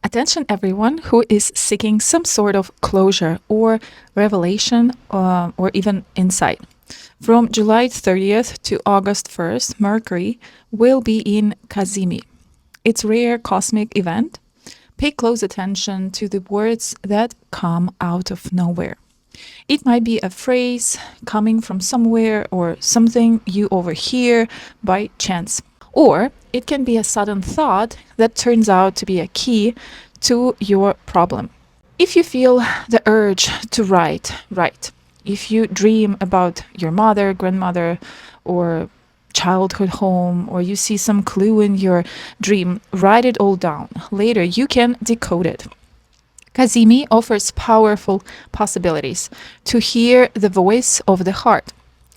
Attention everyone who is seeking some sort of closure or revelation or even insight. From July 30th to August 1st, Mercury will be in Kazimi. It's a rare cosmic event. Pay close attention to the words that come out of nowhere. It might be a phrase coming from somewhere or something you overhear by chance. Or it can be a sudden thought that turns out to be a key to your problem. If you feel the urge to write. If you dream about your mother, grandmother, or childhood home, or you see some clue in your dream, write it all down. Later, you can decode it. Kazimi offers powerful possibilities to hear the voice of the heart,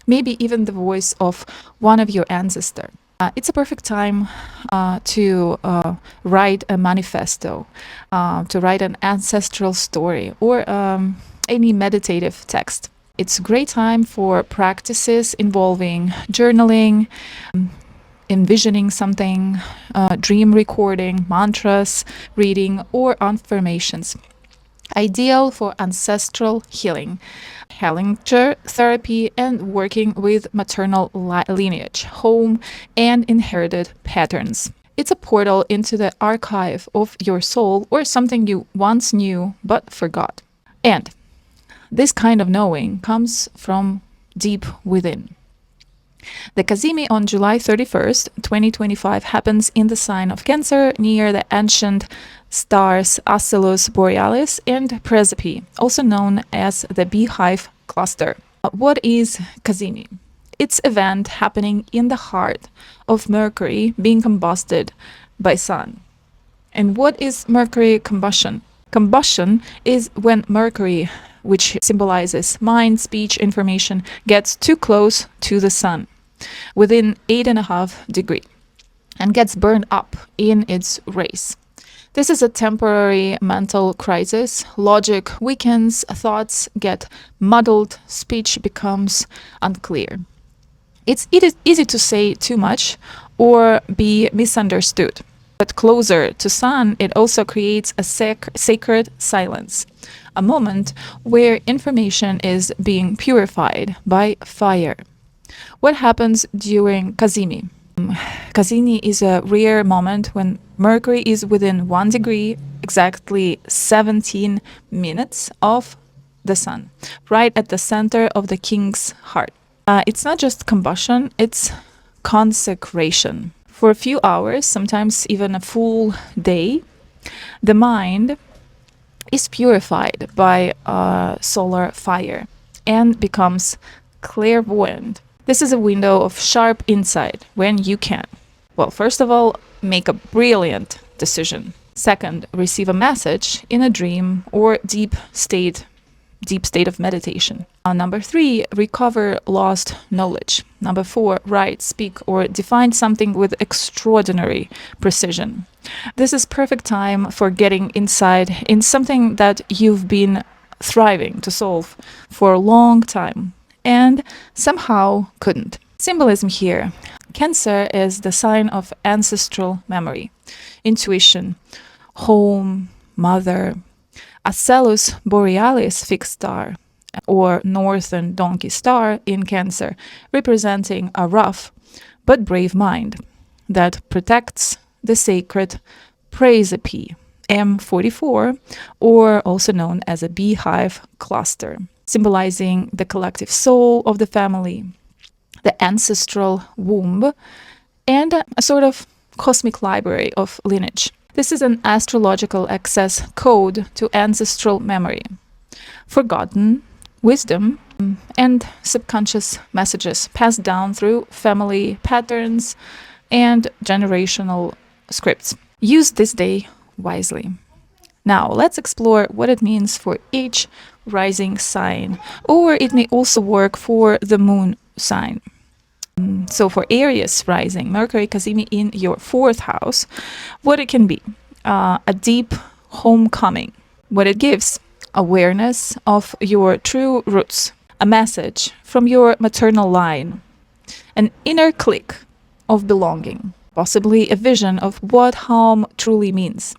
maybe even the voice of one of your ancestors. It's a perfect time to write a manifesto, to write an ancestral story, or any meditative text. It's a great time for practices involving journaling, envisioning something, dream recording, mantras, reading, or affirmations. Ideal for ancestral healing, Hellinger therapy, and working with maternal lineage, home, and inherited patterns. It's a portal into the archive of your soul or something you once knew but forgot. And this kind of knowing comes from deep within. The Kazimi on July 31st, 2025 happens in the sign of Cancer near the ancient stars Asellus Borealis and Praesepe, also known as the Beehive Cluster. What is Kazimi? It's an event happening in the heart of Mercury being combusted by Sun. And what is Mercury combustion? Combustion is when Mercury, which symbolizes mind, speech, information, gets too close to the Sun, within 8.5 degrees, and gets burned up in its rays. This is a temporary mental crisis. Logic weakens, thoughts get muddled, speech becomes unclear. It is easy to say too much or be misunderstood. But closer to Sun, it also creates a sacred silence, a moment where information is being purified by fire. What happens during Kazimi? Kazimi is a rare moment when Mercury is within 1 degree, exactly 17 minutes of the Sun, right at the center of the king's heart. It's not just combustion, it's consecration. For a few hours, sometimes even a full day, the mind is purified by solar fire and becomes clairvoyant. This is a window of sharp insight when you can. Well, first of all, make a brilliant decision. Second, receive a message in a dream or deep state of meditation. Number 3, recover lost knowledge. Number 4, write, speak, or define something with extraordinary precision. This is perfect time for getting inside in something that you've been thriving to solve for a long time and somehow couldn't. Symbolism here. Cancer is the sign of ancestral memory, intuition, home, mother. Asellus Borealis fixed star, or northern donkey star in Cancer, representing a rough but brave mind that protects the sacred Praesepe, M44, or also known as a beehive cluster, symbolizing the collective soul of the family, the ancestral womb, and a sort of cosmic library of lineage. This is an astrological access code to ancestral memory, forgotten wisdom, and subconscious messages passed down through family patterns and generational scripts. Use this day wisely. Now, let's explore what it means for each rising sign, or it may also work for the moon sign. So for Aries rising, Mercury Kazimi in your 4th house, what it can be? A deep homecoming. What it gives? Awareness of your true roots. A message from your maternal line. An inner click of belonging. Possibly a vision of what home truly means.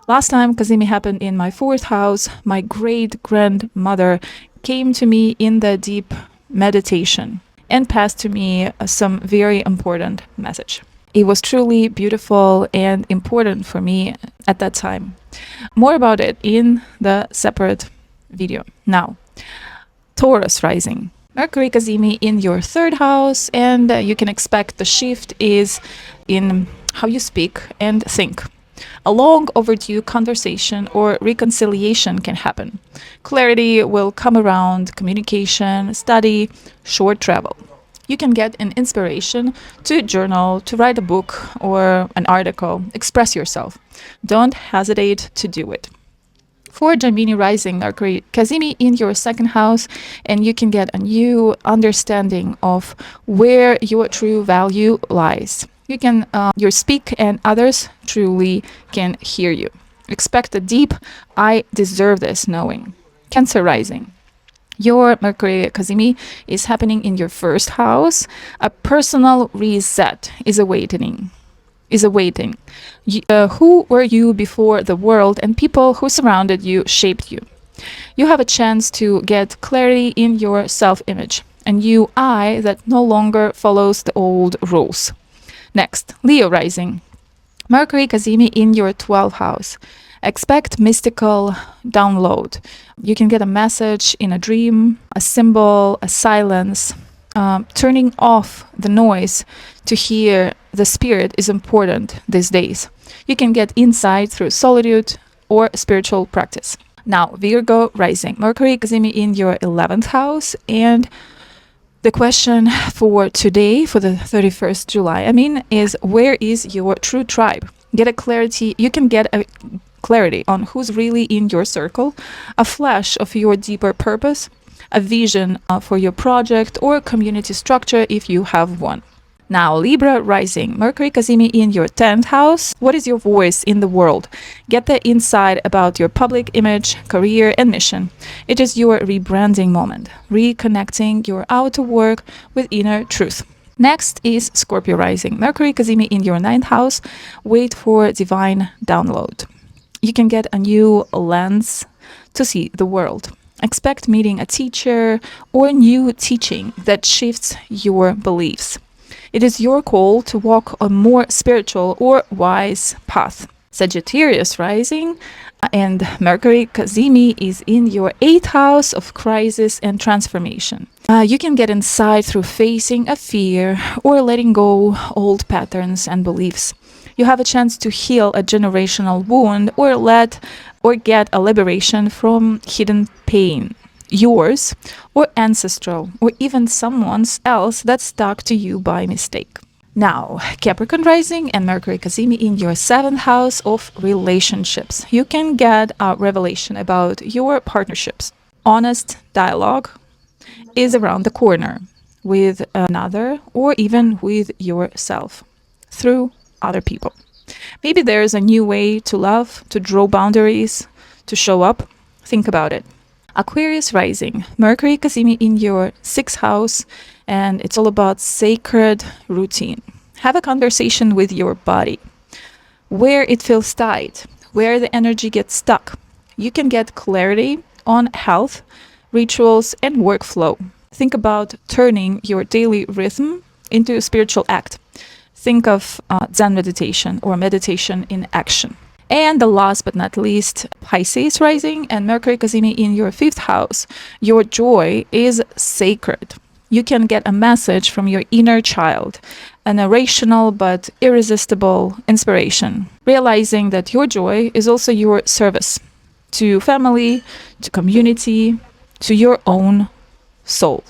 Last time Kazimi happened in my 4th house, my great-grandmother came to me in the deep meditation and passed to me some very important message. It was truly beautiful and important for me at that time. More about it in the separate video. Now, Taurus rising. Mercury Kazimi in your 3rd house, and you can expect the shift is in how you speak and think. A long overdue conversation or reconciliation can happen. Clarity will come around communication, study, short travel. You can get an inspiration to journal, to write a book or an article, express yourself. Don't hesitate to do it. For Gemini rising, Mercury Kazimi in your 2nd house, and you can get a new understanding of where your true value lies. You can your speak and others truly can hear you. Expect a deep "I deserve this" knowing. Cancer rising. Your Mercury Kazimi is happening in your 1st house. A personal reset is awaiting. Who were you before the world and people who surrounded you shaped you? You have a chance to get clarity in your self-image, a new I that no longer follows the old rules. Next, Leo rising. Mercury Kazimi in your 12th house. Expect mystical download. You can get a message in a dream, a symbol, a silence. Turning off the noise to hear the spirit is important these days. You can get insight through solitude or spiritual practice. Now, Virgo rising. Mercury Kazimi in your 11th house, and the question for today, for the 31st July, is where is your true tribe? Get a clarity. You can get a clarity on who's really in your circle, a flash of your deeper purpose, a vision for your project or community structure if you have one. Now, Libra rising. Mercury Kazimi in your 10th house. What is your voice in the world? Get the insight about your public image, career, and mission. It is your rebranding moment, reconnecting your outer work with inner truth. Next is Scorpio rising. Mercury Kazimi in your 9th house. Wait for divine download. You can get a new lens to see the world. Expect meeting a teacher or new teaching that shifts your beliefs. It is your call to walk a more spiritual or wise path. Sagittarius rising, and Mercury Kazimi is in your 8th house of crisis and transformation. You can get insight through facing a fear or letting go old patterns and beliefs. You have a chance to heal a generational wound or get a liberation from hidden pain. Yours or ancestral or even someone else that stuck to you by mistake. Now, Capricorn rising and Mercury Kazimi in your 7th house of relationships. You can get a revelation about your partnerships. Honest dialogue is around the corner with another or even with yourself through other people. Maybe there's a new way to love, to draw boundaries, to show up. Think about it. Aquarius rising, Mercury Kazimi in your 6th house, and it's all about sacred routine. Have a conversation with your body. Where it feels tight, where the energy gets stuck. You can get clarity on health, rituals, and workflow. Think about turning your daily rhythm into a spiritual act. Think of Zen meditation or meditation in action. And the last but not least, Pisces rising and Mercury Kazimi in your 5th house. Your joy is sacred. You can get a message from your inner child, an irrational but irresistible inspiration, realizing that your joy is also your service to family, to community, to your own soul.